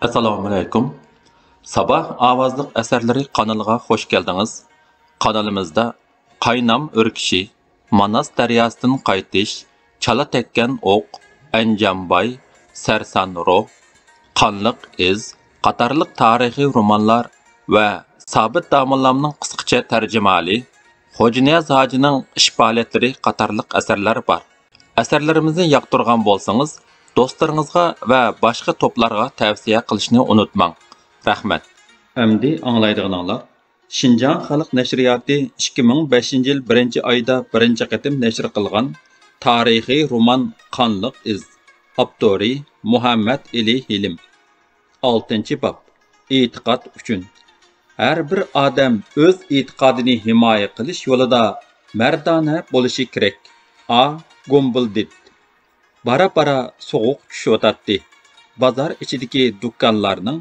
Assalomu alaykum. Sabah ovozliq asarlari kanaliga hoş geldiniz. Kanalimizda Qaynam o'rkishi, Manas daryosidan qaytish, Chala tekkan o'q, Anjambay, Sarson ruh, Qanliq iz qatorliq tarixiy romanlar va Sabit Damolamning qisqacha tarjimali Xo'janiyaz hojining ish faoliyatlari qatorliq asarlar bor. Asarlarimizni yoqtirgan bo'lsangiz, do'stlaringizga va boshqa to'plarga tavsiya qilishni unutmang. Rahmat. Endi anglaydiganlar. Şinjan Xalq Nashriyati 2005-yil 1-oyda birinchi qatim nashr qilgan tarixiy roman Qanliq iz. Avtori Muhammad Ali Hilim. 6-bob. E'tiqod uchun. Har bir odam o'z e'tiqodini himoya qilish yo'lida mardona bo'lishi kerak. A. Gumbuldit. Bara-bara soğuq tushayotdi. Bozor ichidagi do'konlarning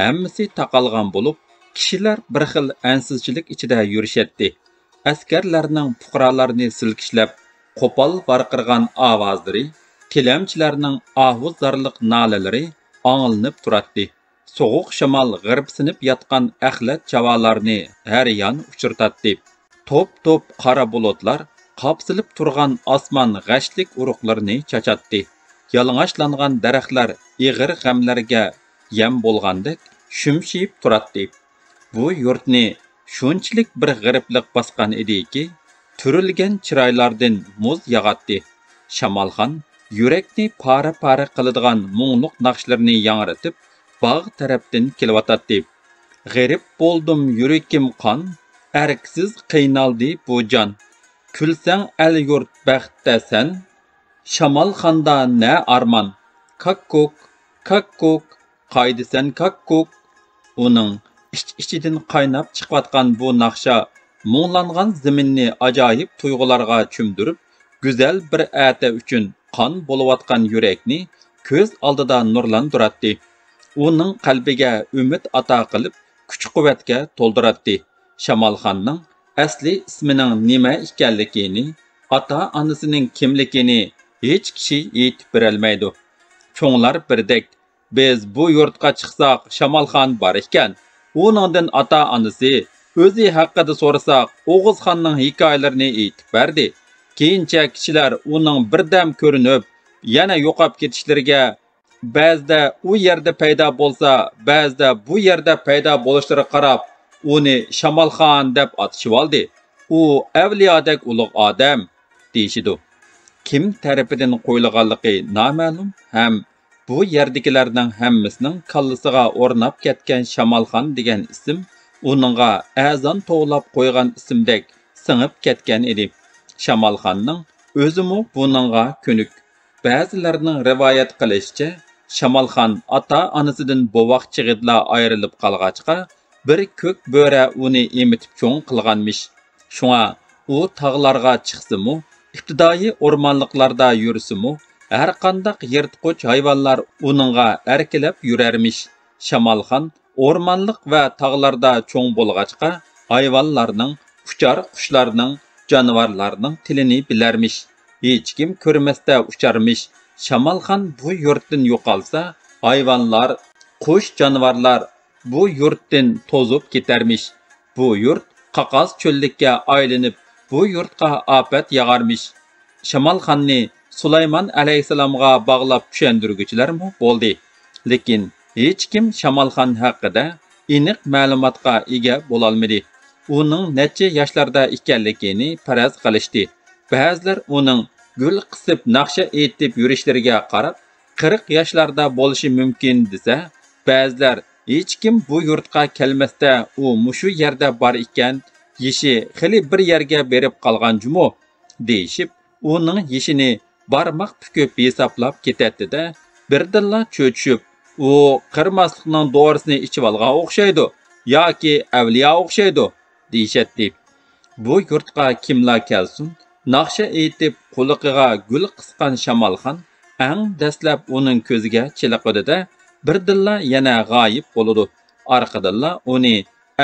hammasi taqalgan bo'lib, kishilar bir xil ansizchilik ichida yurishatdi. Askarlarning fuqarolarni silkishlab, qo'pol varqirgan ovozlari, tilamchilarning ahvozlarlik nolalari anglanib turadi. Soğuq shamol g'iribsinib yotgan axlat chavolarni har yon uchirtadi. Top-top qora bulutlar qapsilib turgan osmon g'ashlik uruqlarini chachatdi. Yalang'ochlangan daraxtlar ig'ir g'amlarga yam bo'lgandek shumshib turadi. Bu yurtni shunchalik bir g'ariblik bosgan ediki, turilgan chiroylardan muz yog'atdi. Shamolxon yurakni pora-pora qiladigan mungluq naqshlarni yangratib, bog' tarafdan kelyotdi. G'arib bo'ldim yurakim qon, arksiz qiynaldi bu jon. Külsəng əl yurt bəxtdə sən, Şamalxanda nə arman, kakkuk, kakkuk, qaydısən kakkuk. Onun iç-içidin qaynab çıxvatqan bu naqşa, muğlanğan ziminni acayip tuyğularga çümdürüp, güzel bir ətə üçün qan boluvatqan yürekni köz aldıda nurlandıratdi. Onun qalbiga ümid ata qilib, kuch-quvvatga toldiratdi. Şamalxanның asli ismining nima ekanligini, ota-onasining kimligini hech kishi aytib berolmaydi. Cho'nglar birdek, biz bu yurtga chiqsaq, Shamolxon bor ekan, uningdan ota-onasi o'zi haqida so'rasak, O'g'izxonning hikoyalarini aytib berdi. Keyincha kishilar uning birdam ko'rinib, yana yo'qolib ketishlariga, ba'zida u yerda paydo bo'lsa, ba'zida bu yerda paydo bo'lishlari qarab uni Shamolxon deb atishib oldi. U avliyodek ulug' odam deyishidi. Kim tarafidan qo'yilganligi noma'lum, ham bu yerdagilarning hammasining kallasiga o'rnab ketgan Shamolxon degan ism uningga azon to'g'lab qo'ygan ismdek singib ketgan edi. Shamolxonning o'zimi buningga ko'nik. Ba'zilarning rivoyat qilishicha, Shamolxon ota-onasidan bovoq chig'idla ayrilib qolg'achqa bir ko'k bo'ra uni emitib cho'ng qilganmish. Shunga u tog'larga chiqsimi, ibtidoiy o'rmonliqlarda yursimi, har qanday yirtqich hayvonlar uningga erkilab yurarmish. Shamolxon o'rmonliq va tog'larda cho'ng bo'lg'achqa hayvonlarning, uchar qushlarning, jonivorlarning tilini bilarmish. Hech kim ko'rmasda ucharmish. Shamolxon bu yurtdan yo'qolsa, hayvonlar, qush, jonivorlar bu yurtdan to'zib ketarmish. Bu yurt qaqas cho'llikka aylanib, bu yurtga ofat yog'armish. Shamolxonni Sulaymon alayhisalomga bog'lab tushundirguchilarmi bo'ldi. Lekin hech kim Shamolxon haqida aniq ma'lumotga ega bo'la olmadi. Uning necha yoshlarda ekanligini faraz qilishdi. Ba'zilar uning gul qisib naqsha aytib yurishlariga qarab 40 yoshlarda bo'lishi mumkin desa, ba'zilar hech kim bu yurtga kelmasda u mushu yerda bor ekan, yeshi xili bir yerga berib qolgan jumo deyishib, uning yeshini barmoq pukib hisoblab ketadi-da, birdilla cho'chib, u qirmaslikning dorisini ichib olgan o'xshaydi yoki avliyo o'xshaydi deyishadi. Bu yurtga kimlar kelsin, naqsha aytib quliqiga gul qisqan Shamolxon eng dastlab uning ko'ziga chiliqadi-da, birdilla yana g'oyib bo'ladi. Orqadilla uni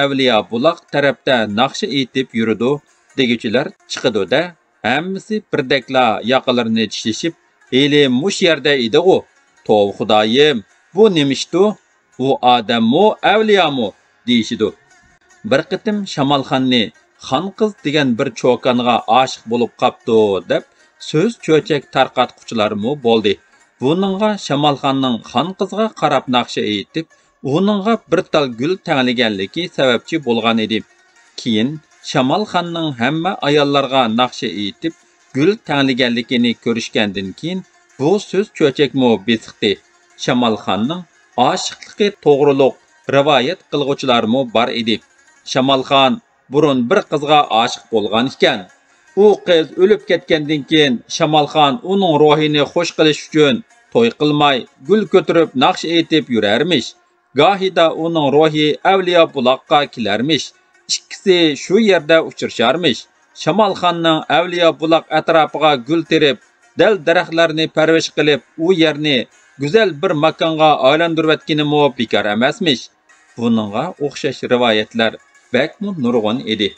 avliyo buloq tarafda naqsha aytib yuridi deguchilar chiqadi-da, hammasi birdekla yoqalarini tishlashib, "Eli mush yerda edi-ku. Tov xudoyim, bu nimishdu?" u odammi, avliyomi deyishidi. Bir qitim Shamolxonni xon qiz degan bir cho'konga oshiq bo'lib qapti deb so'z cho'chak tarqatquchilarmi bo'ldi. Buningga Shamolxonning xon qizga qarab naqsha aytib, uningga bir tal gul tanlaganligi sababchi bo'lgan edi. Keyin Shamolxonning hamma ayollarga naqsha aytib, gul tanlaganligini ko'rishgandan keyin bu so'z cho'chakmi besiqdi. Shamolxonning oshiqligi to'g'riliq rivoyat qilg'uvchilarmi bor edi. Shamolxon burun bir qizga oshiq bo'lgan ekan. U qiz o'lib ketgandan keyin Shamolxon uning ruhini xush qilish uchun to'y qilmay, gul ko'tarib naqsh aytib yurarmish. Gohida uning ruhi avliyo buloqqa kelarmish. Ikkisi shu yerda uchrasharmish. Shamolxonning avliyo buloq atrofiga gul terib, dal daraxtlarni parvish qilib, u yerni go'zal bir makonga aylantirayotganimi bekor emasmish. Buningga o'xshash rivoyatlar bakmu nurg'un edi.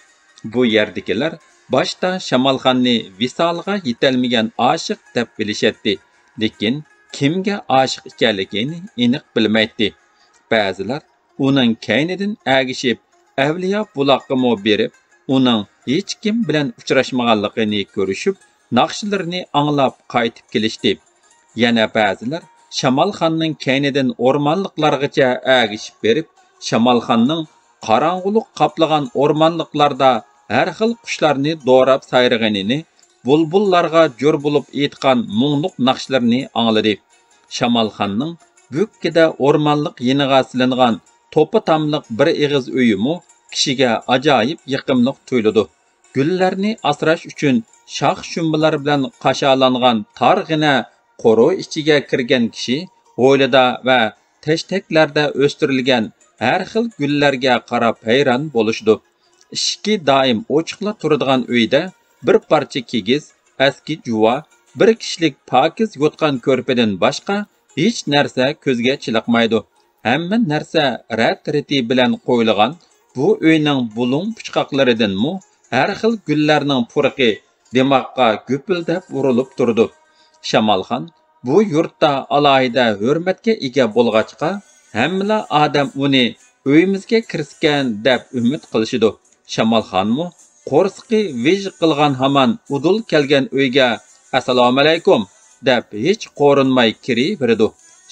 Bu yerdagilar boshda Shamolxonni visolga yetolmagan oshiq deb bilishadi, lekin kimga oshiq ekanligini aniq bilmaydi. Ba'zilar uning kaynidan agishib, avliyo buloqqa berib, uning hech kim bilan uchrashmaganligini ko'rishib, naqshlarini anglab qaytib kelishdi. Yana ba'zilar Shamolxonning kaynidan o'rmonliqlargacha agishib berib, Shamolxonning qorong'ulik qoplagan o'rmonliqlarda har xil qushlarni do'rab sayrag'anini, bulbullarga jo'r bo'lib aytgan mungluq naqshlarini angladi. Shamolxonning bukkida o'rmonliq yeniga silingan to'pi tamliq bir eg'iz uyimi kishiga ajoyib yiqimliq tuyuladi. Gullarni asrash uchun shox shumbalar bilan qashalangan targ'ina qo'ro ichiga kirgan kishi hovlida va tashtaklarda o'stirilgan har xil gullarga qarab hayron bo'lishdi. Ishki doim ochiqla turadigan uyda bir parcha kigiz, eski juva, bir kishilik pokiz yotgan ko'rpadan boshqa hech narsa ko'zga chiliqmaydi. Hamma narsa rat-riti bilan qo'yilgan. Bu uyning bulung puchqoqlaridanmi har xil gullarning purqi demoqqa gupildab urilib turdi. Shamolxon bu yurtda alohida hurmatga ega bo'lg'achqa, hamma odam uni uyimizga kirskan deb umid qilishidi. Shamolxonmi qo'rsqi vij qilgan hamon udul kelgan uyga assalomu alaykum deb hech qo'rinmay kiraverdi.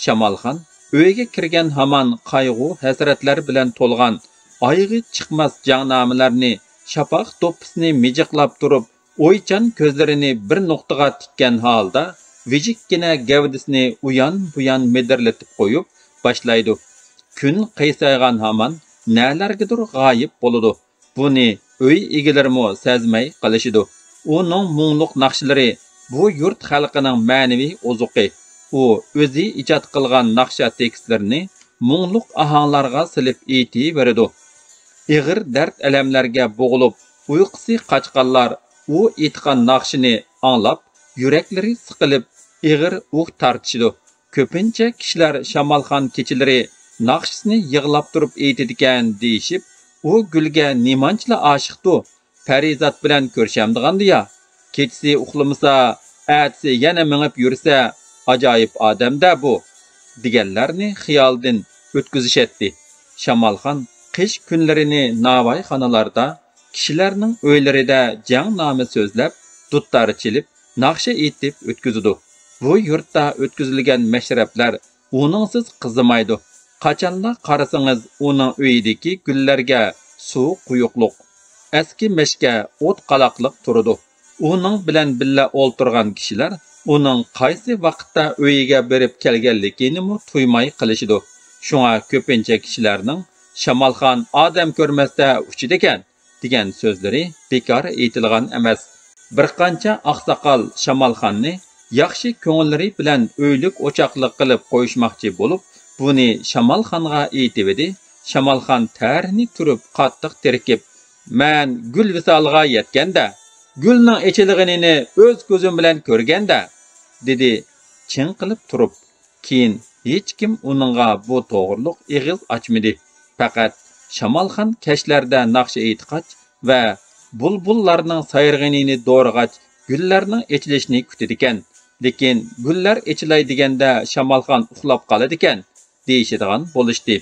Shamolxon uyga kirgan hamon qayg'u hasratlar bilan to'lgan oyg'i chiqmas jangnomalarni, shafaq to'ppisini mijiqlab turib, o'ychan ko'zlarini bir nuqtaga tikkan holda vijikkina gavdisini uyan-buyan medirlatib qo'yib boshlaydi. Kun qaysaygan hamon nalargadir g'oyib bo'ladi. Buni uy egilarimi sezmay qolishidi. Uning mungluq naqshlari bu yurt xalqining ma'naviy ozuqi. U o'zi ijod qilgan naqsha tekstlarini mungluq ahanglarga silib aytaveradi. Ig'ir dard alamlarga bo'g'ilib, uyqusi qochganlar u aytgan naqshini anglab, yuraklari siqilib, ig'ir tortishdi. Ko'pincha kishilar Shamolxon kechalari naqshisini yig'lab turib aytadigan deyishib, u gulga nimanchla oshiqdi. Farizat bilan ko'rshamdigandi-ya. Kechasi uxlamasa, atsi yana minib yursa, ajoyib odamda bu deganlarni xiyoldan o'tkazishadi. Shamolxon qish kunlarini navoiy xonalarda, kishilarning uylarida jang nomi so'zlab, duttar chilib, naqsha aytib o'tkazadi. Bu yurtda o'tkazilgan mashrablar uningsiz qizimaydi. Qachonla qarasangiz uning uyidagi gullarga suv quyuqliq, eski meshka o't qalaqliq turadi. Uning bilan billa o'ltirgan kishilar uning qaysi vaqtda uyiga berib kelganligini tuymay qilishidi. Shunga ko'pincha kishilarning Shamolxon odam ko'rmasda uchidi ekan degan so'zlari bekor aytilgan emas. Bir qancha oqsoqol Shamolxonni yaxshi ko'ngillari bilan uylik o'choqliq qilib qo'yishmoqchi bo'lib, buni Shamolxonga aytibdi. Shamolxon tarni turib qattiq terkib, "Men gul visolga yetganda, gulning echiligini o'z ko'zim bilan ko'rganda" dedi chin qilib turib. Keyin hech kim uningga bu to'g'riliq eg'iz ochmadi. Faqat Shamolxon kashlarda naqsha aytqach va bulbullarning sayrg'inini do'rg'ach gullarning echilishini kutadi ekan. Lekin gullar echilay deganda Shamolxon uxlab qoladi ekan. deyishadigan bo'lishdi.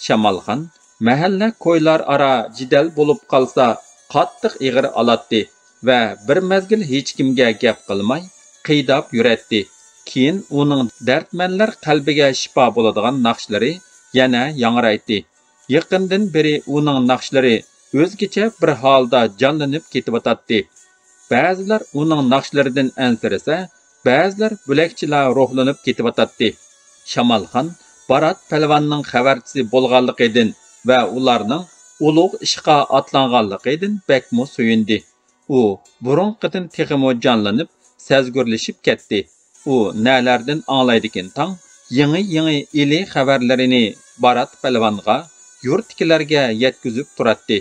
Shamolxon mahalla ko'ylar ara jidal bo'lib qolsa qattiq ig'ir olatdi va bir mezgil hech kimga gap qilmay qiydab yuratdi. Keyin uning dardmanlar qalbiga shifo bo'ladigan naqshlari yana yangraydi. Yaqindan beri uning naqshlari o'zgacha bir holda jonlanib ketayotdi. Ba'zilar uning naqshlaridan ansirasa, ba'zilar bo'lakchilar ruhlanib ketayotdi. Shamolxon Barat palvonning xabarchisi bo'lganligidan va ularning ulug' ishqa atlanganligidan bakmo suyundi. U burunqidan texmo jonlanib, sezgurlashib ketdi. U nalardan anglaydigan tang yangi ili xabarlarini Barat palvonga, yurtkilarga yetkazib turadi.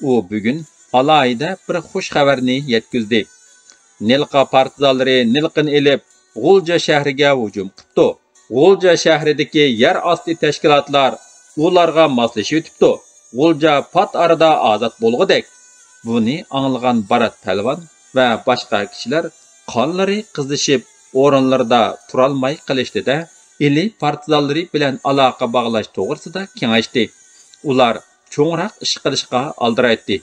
U bugun alayda bir xush xabarni yetkazdi. Nilqa partizanlari Nilqini elib G'ulja shahriga hujum qildi. G'ulja shahridagi yer osti tashkilotlar ularga moslashib o'tibdi. G'ulja pat arada ozod bo'lgudek. Buni anglagan Barat palvon va boshqa kishilar qonlari qizishib o'rinlarda turolmay qilishdi-da, ili partizanlari bilan aloqa bog'lash to'g'risida kengashdi. Ular cho'ngroq ish qilishga aldiraydi.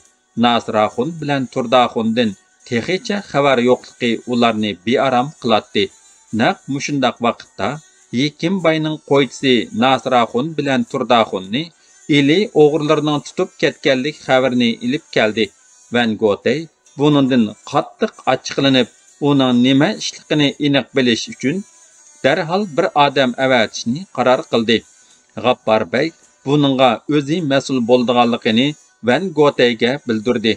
Nasraxun bilan Turdaxundan texicha xabar yo'qligi ularni bearam qiladi. Naq mushundaq vaqtda Yekim bayning qo'ychisi Nasraxun bilan Turdaxunni ili o'g'irlarning tutib ketganlik xabarini ilib keldi. Van Gotay buningdan qattiq achchiqlanib, uning nima ishligini aniq bilish uchun darhol bir odam avatishni qaror qildi. G'appar bey buningga o'zi mas'ul bo'lganligini Van Gotayga bildirdi.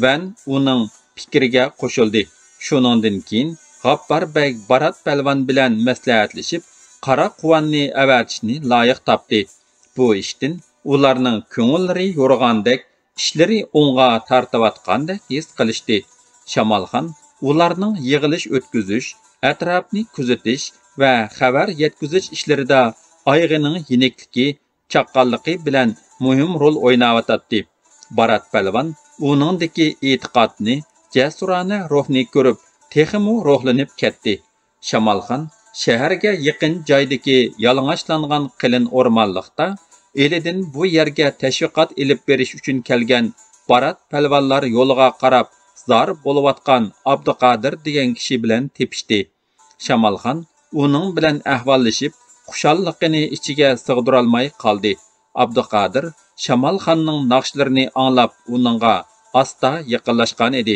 Van uning fikriga qo'shildi. Shuningdan keyin G'appar bey Barat palvon bilan maslahatlashib, qara quvonni avatishni loyiq topdi. Bu ishdan ularning ko'ngillari yo'rgandek, ishlari o'ng'a tartayotgandek his qilishdi. Shamolxon ularning yig'ilish o'tkazish, atrofni kuzatish va xabar yetkazish ishlarida ayg'ining yenikligi, chaqqonligi bilan muhim rol o'ynayotdi. Barat palvon uningdagi e'tiqodni, jasurona ruhni ko'rib, texmo ruhlanib ketdi. Shamolxon shaharga yaqin joydagi yalang'ochlangan qilin o'rmonlikda elidan bu yerga tashviqot ilib berish uchun kelgan Barat palvonlar yo'liga qarab zor bo'layotgan Abduqodir degan kishi bilan tepishdi. Shamolxon uning bilan ahvollashib, xushalligini ichiga sig'dirolmay qoldi. Abduqodir Shamolxonning naqshlarini anglab uningga asta yaqinlashgan edi.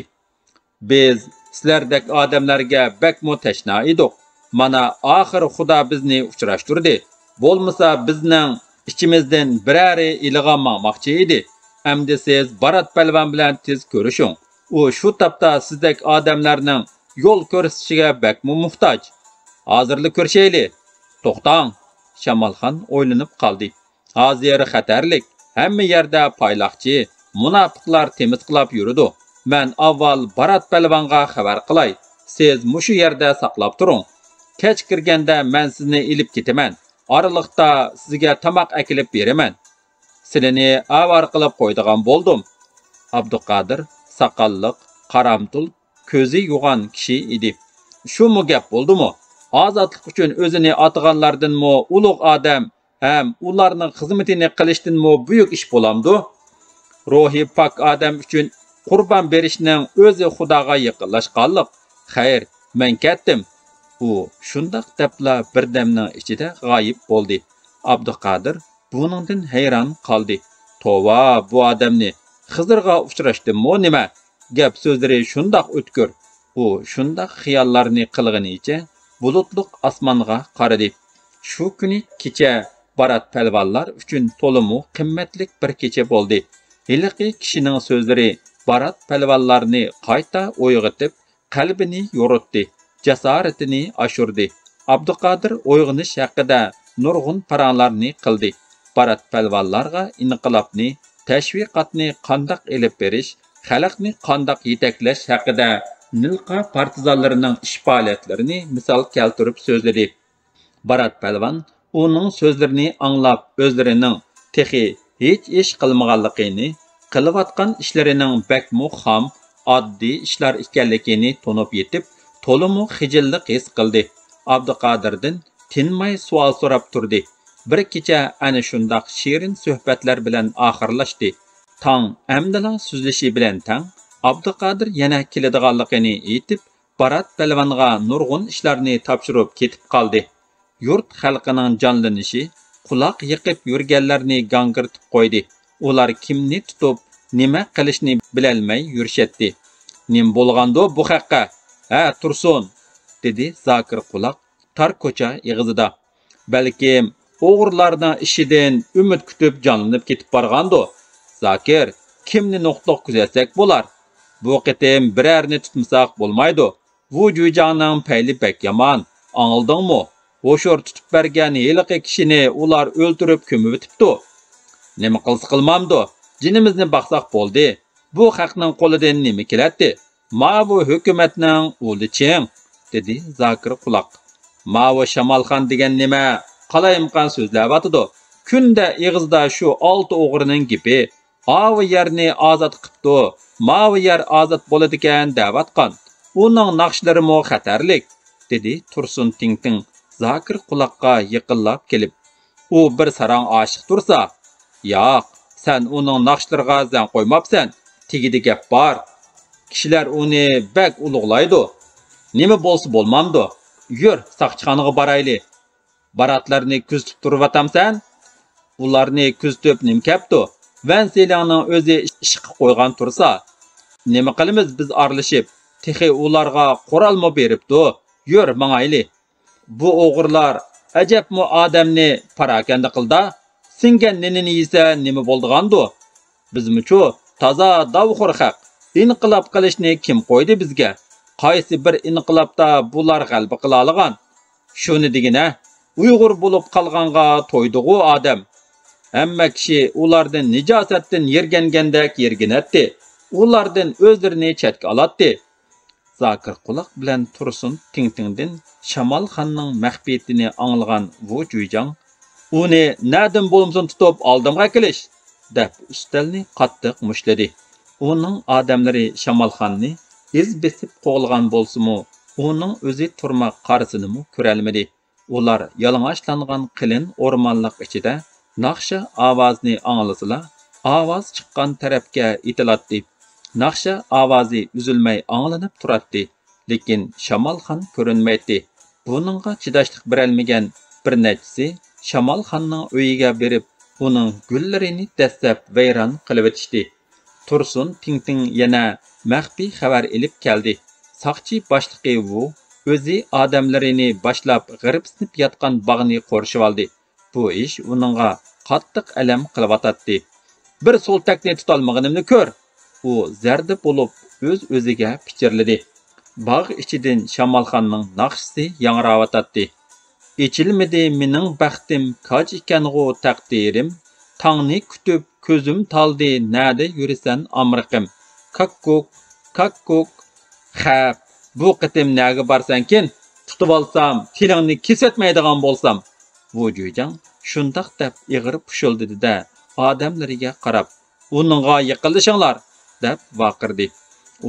Biz sizlardek odamlarga bakmo tashna edik. Mana oxir Xudo bizni uchrashtirdi. Bo'lmasa bizning ichimizdan birari ilg'anmoqchi edi. Endi siz Barat palvon bilan tez ko'rishing. U shu topda sizdek odamlarning yo'l ko'rsatishiga bakmo muhtoj. Hozirli ko'rishayli. To'xtang. Shamolxon o'ylanib qoldi. Hozir xatarlik. Hamma yerda payloqchi, munofiqlar temizqilab yuridi. Men avval Barat palvonga xabar qilay. Siz mushu yerda saqlab turing. Kech kirganda men sizni ilib ketaman. Oraliqda sizga tamoq akilib beraman. Sizlarni avar qilib qo'ydigan bo'ldim. Abduqodir saqalliq, qaramtul, ko'zi yo'g'on kishi edi. Shu mu gap bo'ldimi? Ozodlik uchun o'zini atganlardanmi ulug' odam ham ularning xizmatini qilishdanmi buyuk ish bo'lamdi? Ruhi pok odam uchun qurbon berishning o'zi Xudoga yaqinlashganlik. Xayr, men ketdim. U shundoq debla birdamning ichida g'oyib bo'ldi. Abduqodir buningdan hayron qoldi. Tova, bu odamni Xizrga uchrashdimmi nima? Gap so'zlari shundoq o'tkir. U shundoq xiyollarni qilganicha bulutliq osmonga qaradi. Shu kuni kecha Barat palvonlar uchun to'limu qimmatli bir kecha bo'ldi. Hiliqi kishining so'zlari Barat palvonlarni qayta uyg'otib, qalbini yo'ritdi, jasoratini oshirdi. Abduqodir uyg'onish haqida nurg'un paranglarni qildi. Barat palvonlarga inqilobni, tashviqotni qandoq elib berish, xalqni qandoq yetaklash haqida Nilqa partizanlarining ish faoliyatlarini misol keltirib so'zladi. Barat palvon uning so'zlarini anglab, o'zlarining texi hech ish qilmaganligini, qilayotgan ishlarining bakmu xam, oddiy ishlar ekanligini tunib yetib, to'limu xijillik his qildi. Abduqodirdan tinmay savol so'rab turdi. Bir kecha ana shundoq shirin suhbatlar bilan oxirlashdi. Tong amdala suzlishi bilan tang Abduqodir yana keladiganligini aytib, Barat Palvonga nurg'un ishlarni topshirib ketib qoldi. Yurt xalqining jonlanishi quloq yiqib yurganlarni gangirtib qo'ydi. Ular kimni tutib, nima qilishni bilolmay yurishatdi. Nim bo'lgando bu haqqa? Ha, tursun, dedi Zakir quloq tar ko'cha ig'izida. Balkim o'g'irlarning ishidan umid kutib jonlanib ketib borgando. Zakir, kimni nuqtoq kuzatsak bo'lar? Bu qitim birarni tutmasak bo'lmaydi. Bu joyjangning payli bek yomon. Anildingmi? O'shor tutib bergan heliqi kishini ular o'ltirib ko'mib o'tibdi. Nima qilsa qilmamdi? Jinimizni baqsaq bo'ldi. Bu haqning qo'lidan nima keladi? Ma bu hukumatning o'li ching, dedi Zakir quloq. Ma bu Shamolxon degan nima? Qalayimqan so'zlayotdi. Kunda ig'izda shu 6 o'g'rining gipi. Avi yerni ozod qilibdi. Mavi yer ozod bo'ladigan da'vatqon. Uning naqshlari mo xatarlik, dedi Tursun Tingting Zakir quloqqa yaqinlab kelib. U bir sarang oshiq tursa, yo'q, sen uning naqshlariga zan qo'ymabsan. Tegidi gap bor. Kishilar uni bak ulug'laydi. Nima bo'lsa bo'lmamdi. Yur, saqchixonaga borayli. Baratlarni kuzatib turvatamsan? Ularni kuzatib nim kapdi? Vanselangning o'zi ishqi qo'ygan tursa, nima qilamiz biz aralashib? Texi ularga qurolmi beribdi? Yur, mangayli. Bu o'g'irlar ajabmi odamni parakanda qildi? Singan nenini yesa nima bo'ldigandi? Bizmi-chu toza davxur haq. Inqilob qilishni kim qo'ydi bizga? Qaysi bir inqilobda bular g'alaba qila olgan? Shuni degina, Uyg'ur bo'lib qolganga to'ydigu odam. Hamma kishi ulardan nijosatdan yergangandek yerginatdi. Ulardan o'zlarini chetga oladi. Zakir quloq bilan Tursun Tingtingdan Shamolxonning maxfiyatini anglagan Wu Juyjang uni nadan bo'lmsin tutib oldimga kelish deb ustalni qattiq mushladi. Uning odamlari Shamolxonni iz besib qo'g'ilgan bo'lsa-mu, uning o'zi turmoq qarsini ko'rolmadi. Ular yalang'ochlangan qilin o'rmonlik ichida naqsha ovozni anglasılar, ovoz chiqqan tarafga itilatdi. Naqsha ovozi uzilmay anglanib turadi, lekin Shamolxon ko'rinmaydi. Buningga chidashlik berolmagan bir nechisi Shamolxonning uyiga berib, uning gullarini dastlab vayron qilib o'tishdi. Tursun Tingting yana maxfiy xabar elib keldi. Saqchi boshlig'i Wu o'zi odamlarini boshlab g'iribsinib yotgan bog'ni qo'rshib oldi. Bu ish uningga qattiq alam qilyotdi. Bir so'ltakni tutolmaganimni ko'r. U zarda bo'lib o'z-o'ziga pichirladi. Bog' ichidan Shamolxonning naqshisi yangrayotdi. Echilmidi mening baxtim, kaj ekangu taqdirim. Tangni kutib ko'zim taldi, nada yurisan amriqim. Kakkuk, kakkuk. Xap, bu qitim naga borsankin, tutib olsam, tilingni kesatmaydigan bo'lsam. Bu jo'jang shundoq deb ig'ir pushuldidi-da, odamlariga qarab, "Uningga yiqilishinglar" deb vaqirdi.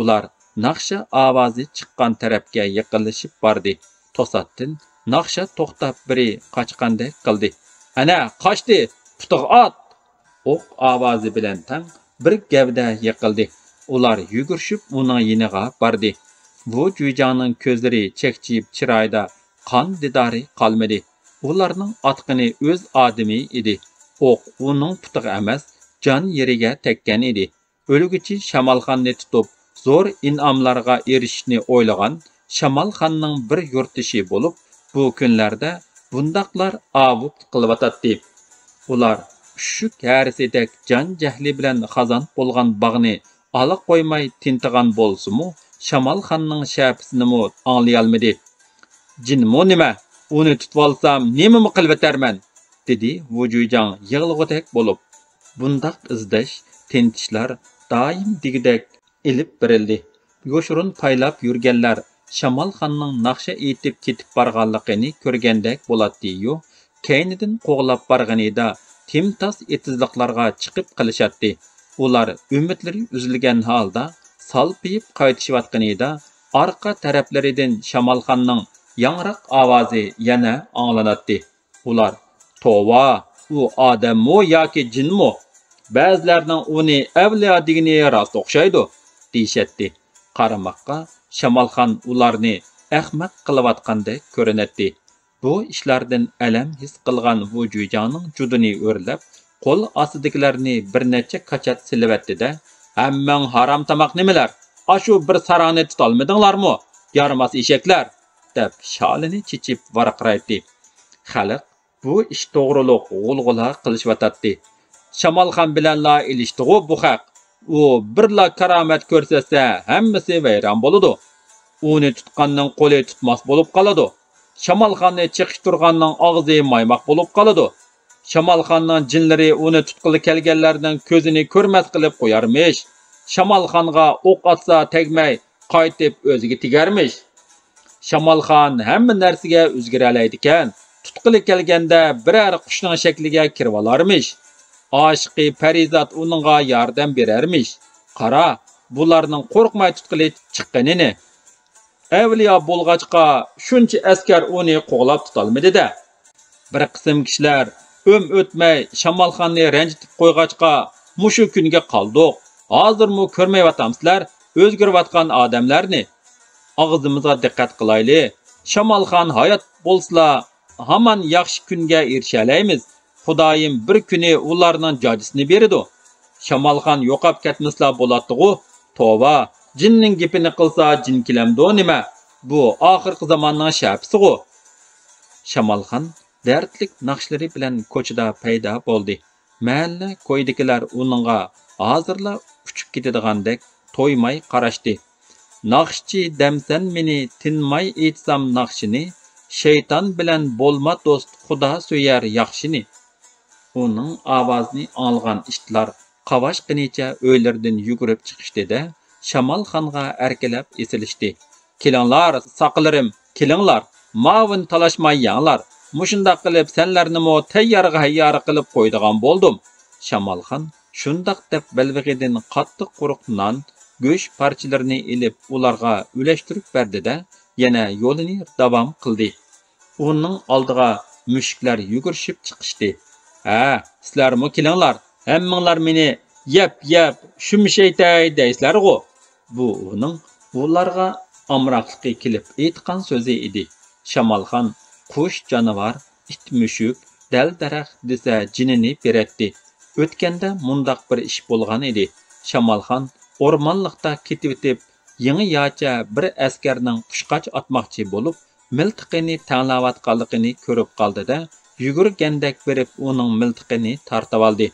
Ular naqsha ovozi chiqqan tarafga yiqilishib bordi. To'satdan naqsha to'xtab biri qochgandek qildi. "Ana, qochdi, putig' ot!" O'q ovozi bilan tang bir gavda yiqildi. Ular yugurishib uning yiniga bordi. Bu jo'jangning ko'zlari chekchiyib chiroyda qon didori qolmadi. Ularning atqini o'z odami edi. O'q uning putig'i emas, jon yeriga tekkan edi. O'lguchi Shamolxonni tutib, zo'r in'omlarga erishishni o'ylagan Shamolxonning bir yurtishi bo'lib, bu kunlarda bundaqlar avut qilyotdi. Ular shuk harisidek jon jahli bilan xazon bo'lgan bog'ni ala qo'ymay tintigan bo'lsa-mu, Shamolxonning shapisini anglay olmadi. "Jinmo nima? Uni tutib olsam, nima qilib o'tarman?" dedi Vujujang yig'lag'udek bo'lib. Bundaq izdash, tintishlar doim digidek ilib berildi. Yoshurun paylab yurganlar Shamolxonning naqsha etib ketib borganligini ko'rgandek bo'ladi-yu, keynidan qo'g'lab borganida timtas etizliqlarga chiqib qilishadi. Ular umidlari uzilgan holda salpiyib qaytishayotganida orqa taraflaridan Shamolxonning yangroq ovozi yana anglanadi. Ular Tova, u odammi yoki jinmi? Ba'zilarning uni avliyo degani rost o'xshaydi, deyishatdi. Qaramoqqa Shamolxon ularni ahmaq qilayotgandek ko'rinadi. Bu ishlardan alam his qilgan vujujaning judini o'rlab, qo'l ostidagilarni bir necha qachat silavatdi-da, "Hammang harom tamoq nimalar? Ashu bir sarani tutolmadinglarmi? Yarmas eshaklar!" deb sholini chichib varaqraydi. Xalq bu ish to'g'riliq g'ulg'ula qilishyotadi. Shamolxon bilanla ilishtig'u bu haq. U birla karomat ko'rsatsa, hammasi vayron bo'ladi. Uni tutqanning qo'li tutmas bo'lib qoladi. Shamolxonni chiqishtirganning og'zi maymoq bo'lib qoladi. Shamolxonning jinlari uni tutqili kelganlarning ko'zini ko'rmas qilib qo'yarmish. Shamolxonga o'q atsa tegmay, qaytib o'ziga tegarmish. Shamolxon hamma narsaga o'zgara oladi ekan. Tutqili kelganda biror qushning shakliga kirib olarmish. Oshiqi Parizat uningga yordam berarmish. Qara, bularning qo'rqmay tutqili chiqqanini. Avliyo bo'lg'achqa shuncha askar uni qo'g'lab tutolmadi-da. Bir qism kishilar o'tmay Shamolxonni ranjitib qo'yg'achqa mushu kunga qoldik. Hozirmi ko'rmayotgamsizlar o'zgarayotgan odamlarni. Og'zimizga diqqat qilayli. Shamolxon hayot bo'lsa, hamon yaxshi kunga erishalaymiz. Xudoyim bir kuni ularning jojisini beradi. Shamolxon yo'qab ketmasla bo'ladi-ku. Tova, jinning gapini qilsa jin kilamdi nima? Bu oxirgi zamonning shapisi-ku. Shamolxon dardlik naqshlari bilan ko'chada paydo bo'ldi. Mahalla ko'ydikilar uningga hozirla uchib ketadigandek to'ymay qarashdi. Naqshchi damsan meni tinmay aytsam naqshini, shayton bilan bo'lma do'st, xudo so'yar yaxshini. Uning ovozini olgan ishlar qavash-qinicha o'ylardan yugurib chiqishdi-da, Shamolxonga erkalab esilishdi. "Kelinglar, saqlarim, kelinglar, mavin talashmay yanglar. Mushundaq qilib senlarnimi tayyorga hayyor qilib qo'ydigan bo'ldim." Shamolxon shundaq deb belvig'idan qattiq quruq non, go'sht parchalarini ilib ularga ulashtirib berdi-da, yana yo'lini davom qildi. Uning oldiga mushuklar yugurishib chiqishdi. "Ha, sizlarmi kelinglar? Hammanglar meni yap, shumshaytay deysizlar-ku." Bu uning ularga amroqligi kelib aytgan so'zi edi. Shamolxon qush, jonivor, it, mushuk, dal daraxt desa jinini beradi. O'tganda mundaq bir ish bo'lgan edi. Shamolxon o'rmonliqda ketib, yangi yacha bir askarning qushqoch atmoqchi bo'lib, miltiqini tanlayotganligini ko'rib qoldi-da, yugurgandek berib uning miltiqini tortib oldi.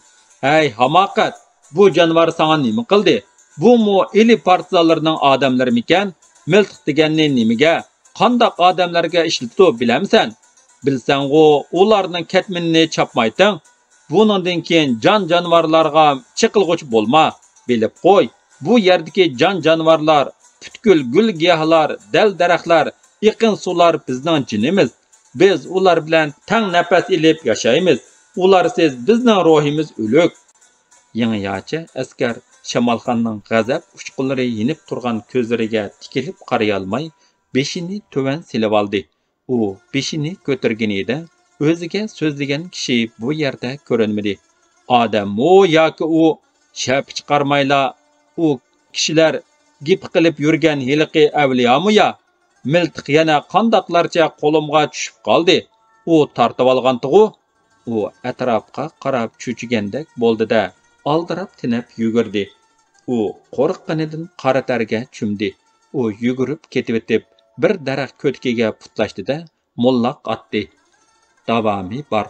"Ey hamoqat, bu jonivor sana nima qildi? Bu mu ili partizanlarning odamlarimikan? Miltiq deganni nimaga, qandoq odamlarga ishlatdi bilamsan? Bilsan-ku, ularning ketminini chopmayting. Buningdan keyin jonivorlarga chiqilg'uch bo'lma. Bilib qo'y, bu yerdagi jonivorlar, putkul gul giyohlar, dal daraxtlar, iqin suvlar bizning jinimiz. Biz ular bilan tang nafas ilib yashaymiz. Ularsiz bizning ruhimiz o'lik." Yangi yacha askar Shamolxonning g'azab uchqunlari yinib turgan ko'zlariga tikilib qaray olmay, beshini tuvan silib oldi. U beshini ko'targanida o'ziga so'zlagan kishi bu yerda ko'rinmadi. "Odammi yoki u shap chiqarmayla u kishilar gip qilib yurgan hiliqi avliyomi ya? Miltiq yana qandoqlarcha qo'limga tushib qoldi. U tortib olgan-ku." U atrofga qarab cho'chigandek bo'ldi-da, oldirab tinib yugurdi. U qo'rqqanidan qora targa cho'mdi. U yugurib ketib, bir daraxt ko'tkiga putlashdi-da, mullaq otdi. Davomi bor.